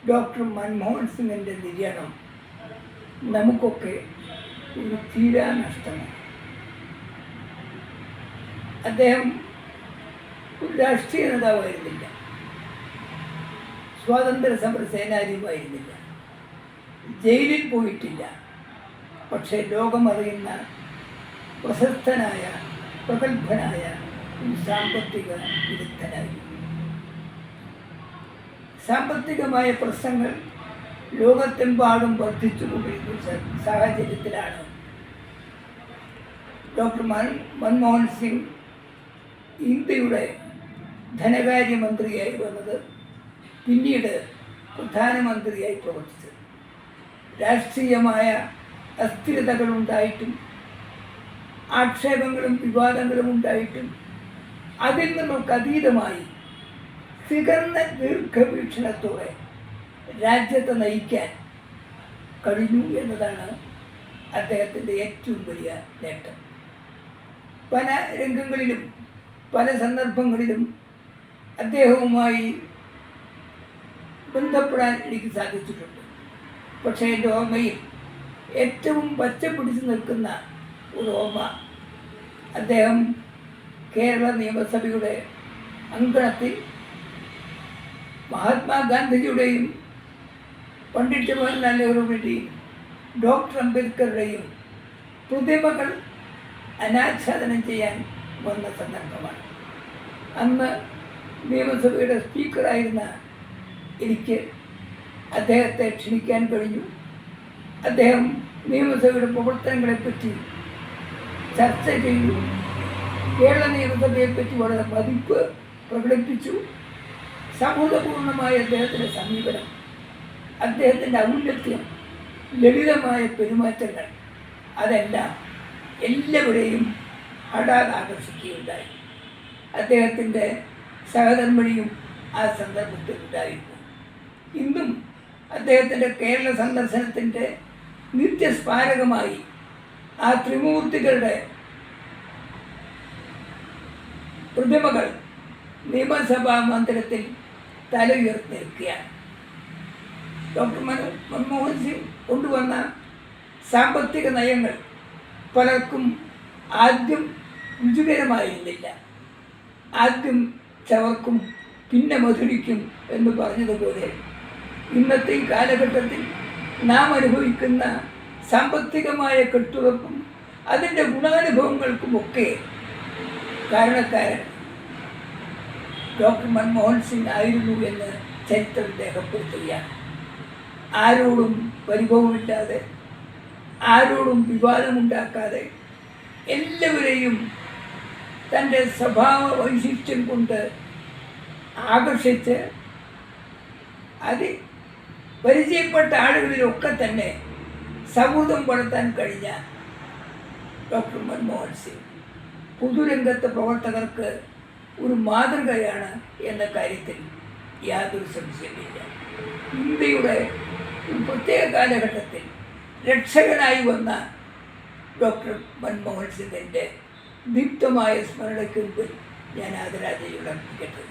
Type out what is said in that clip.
Doctor Manmohan സിംഗിൻ്റെ നിര്യാണം നമുക്കൊക്കെ ഒരു തീരാ നഷ്ടമാണ്. അദ്ദേഹം ഒരു രാഷ്ട്രീയ നേതാവായിരുന്നില്ല, സ്വാതന്ത്ര്യ സമര സേനാനിയുമായിരുന്നില്ല, ജയിലിൽ പോയിട്ടില്ല. പക്ഷേ ലോകമറിയുന്ന പ്രശസ്തനായ പ്രഗത്ഭനായ ഒരു സാമ്പത്തിക വിദഗ്ധനായിരുന്നു. സാമ്പത്തികമായ പ്രശ്നങ്ങൾ ലോകത്തെമ്പാടും വർദ്ധിച്ചുകൊണ്ടിരിക്കുന്ന സാഹചര്യത്തിലാണ് ഡോക്ടർ മൻമോഹൻ സിംഗ് ഇന്ത്യയുടെ ധനകാര്യമന്ത്രിയായി വന്നത്, പിന്നീട് പ്രധാനമന്ത്രിയായി പ്രവർത്തിച്ചത്. രാഷ്ട്രീയമായ അസ്ഥിരതകളുണ്ടായിട്ടും ആക്ഷേപങ്ങളും വിവാദങ്ങളും ഉണ്ടായിട്ടും അതിൽ നിന്നൊക്കെ അതീതമായി തികഞ്ഞ ദീർഘവീക്ഷണത്തോടെ രാജ്യത്തെ നയിക്കാൻ കഴിഞ്ഞു എന്നതാണ് അദ്ദേഹത്തിൻ്റെ ഏറ്റവും വലിയ നേട്ടം. പല രംഗങ്ങളിലും പല സന്ദർഭങ്ങളിലും അദ്ദേഹവുമായി ബന്ധപ്പെടാൻ എനിക്ക് സാധിച്ചിട്ടുണ്ട്. പക്ഷേ എൻ്റെ ഓർമ്മയിൽ ഏറ്റവും പച്ചപ്പിടിച്ച് നിൽക്കുന്ന ഒരു ഓർമ്മ, അദ്ദേഹം കേരള നിയമസഭയുടെ അങ്കണത്തിൽ മഹാത്മാഗാന്ധിജിയുടെയും പണ്ഡിറ്റ് ജവഹർലാൽ നെഹ്റുവിൻ്റെയും ഡോക്ടർ അംബേദ്കറുടെയും പ്രതിമകൾ അനാച്ഛാദനം ചെയ്യാൻ വന്ന സന്ദർഭമാണ്. അന്ന് നിയമസഭയുടെ സ്പീക്കറായിരുന്ന എനിക്ക് അദ്ദേഹത്തെ ക്ഷണിക്കാൻ കഴിഞ്ഞു. അദ്ദേഹം നിയമസഭയുടെ പ്രവർത്തനങ്ങളെപ്പറ്റി ചർച്ച ചെയ്തു. കേരള നിയമസഭയെപ്പറ്റി വളരെ മതിപ്പ് പ്രകടിപ്പിച്ചു. സൗഹൃദപൂർണമായ അദ്ദേഹത്തിൻ്റെ സമീപനം, അദ്ദേഹത്തിൻ്റെ ഔന്നത്യം, ലളിതമായ പെരുമാറ്റങ്ങൾ, അതെല്ലാം എല്ലാവരെയും ഹഠാത് ആകർഷിക്കുകയുണ്ടായി. അദ്ദേഹത്തിൻ്റെ സഹധർമ്മിണിയും ആ സന്ദർഭത്തിൽ ഉണ്ടായിരുന്നു. ഇന്നും അദ്ദേഹത്തിൻ്റെ കേരള സന്ദർശനത്തിൻ്റെ നിത്യസ്മാരകമായി ആ ത്രിമൂർത്തികളുടെ പ്രതിമകൾ നിയമസഭാ മന്ദിരത്തിൽ തല ഉയർത്തിയിരിക്കുകയാണ്. ഡോക്ടർ മൻമോഹൻ സിംഗ് കൊണ്ടുവന്ന സാമ്പത്തിക നയങ്ങൾ പലർക്കും ആദ്യം രുചികരമായിരുന്നില്ല. ആദ്യം ചവർക്കും പിന്നെ മധുരിക്കും എന്ന് പറഞ്ഞതുപോലെ ഇന്നത്തെ ഈ കാലഘട്ടത്തിൽ നാം അനുഭവിക്കുന്ന സാമ്പത്തികമായ കെട്ടുറപ്പും അതിൻ്റെ ഗുണാനുഭവങ്ങൾക്കുമൊക്കെ കാരണക്കാരൻ ഡോക്ടർ മൻമോഹൻ സിംഗ് ആയിരുന്നു എന്ന് ചരിത്രം രേഖപ്പെടുത്തുകയാണ്. ആരോടും പരിഭവമില്ലാതെ, ആരോടും വിവാദമുണ്ടാക്കാതെ, എല്ലാവരെയും തൻ്റെ സ്വഭാവ വൈശിഷ്ട്യം കൊണ്ട് ആകർഷിച്ച് അത് പരിചയപ്പെട്ട ആളുകളിലൊക്കെ തന്നെ സൗഹൃദം വളർത്താൻ കഴിഞ്ഞ ഡോക്ടർ മൻമോഹൻ സിംഗ് പൊതുരംഗത്തെ പ്രവർത്തകർക്ക് ഒരു മാതൃകയാണ് എന്ന കാര്യത്തിൽ യാതൊരു സംശയമില്ല. ഇന്ത്യയുടെ ഒരു പ്രത്യേക കാലഘട്ടത്തിൽ രക്ഷകനായി വന്ന ഡോക്ടർ മൻമോഹൻ സിംഗിൻ്റെ ദീപ്തമായ സ്മരണയ്ക്ക് മുമ്പിൽ ഞാൻ ആദരാഞ്ജലികൾ അർപ്പിക്കട്ടെ.